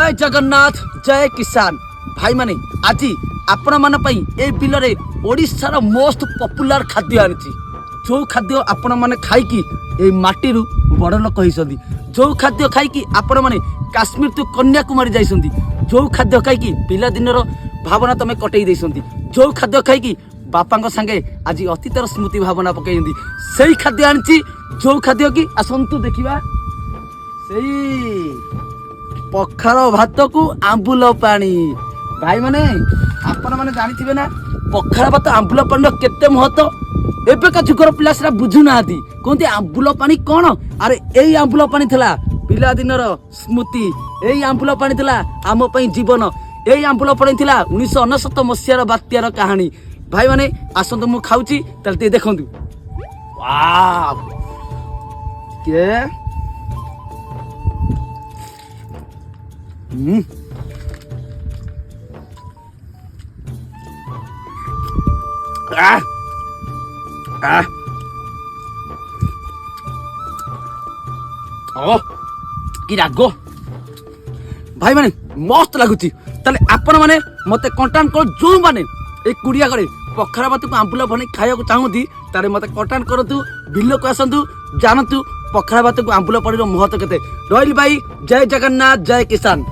जय जगन्नाथ जय किसान भाई माने आज आपण मान ए बिल रे ओडिशार मोस्ट पॉपुलर खाद्य आनी जो खाद्य आपण मैंने खाई ए माटी बड़ लोक होती जो खाद्य खाई आपण मैंने काश्मीर टू कन्याकुमारी जाइछंती जो खाद्य खाई पिला दिन भावना तमें कटई देइछंती जो खाद्य खाई बापा संगे आज अतीतर स्मृति भावना पकई से खाद्य आनी जो खाद्य कि आसतु देखा से पखार भात को आंबुल पानी भाई माने आपण माने जानिथिबे ना पखार भात आंबुल पानी केते महत्व एबेका जुगर पिला सेरा बुझु नाहाती कोंती आंबुल पानी कोन अरे एई आंबुल पानी थला पिला दिनर स्मृति एई आंबुल पानी थला आम पई जीवन एई आंबुल पानी थला 1969 मसियार बात्यार कहानी भाई माने आसंतु मु खाउची तल ते देखंतु वाव के कि राग भाई माने मस्त लगुची ताले आपण माने मते कंटाक्ट कर जो माने ए कुड़िया करे पखार भात को आंबुल बने खाया चाहती तारे मते कंटाक्ट करतु बिल को आसतु जानतु पखार भात को आंबुल पानी महत्व केते रही भाई जय जगन्नाथ जय किसान।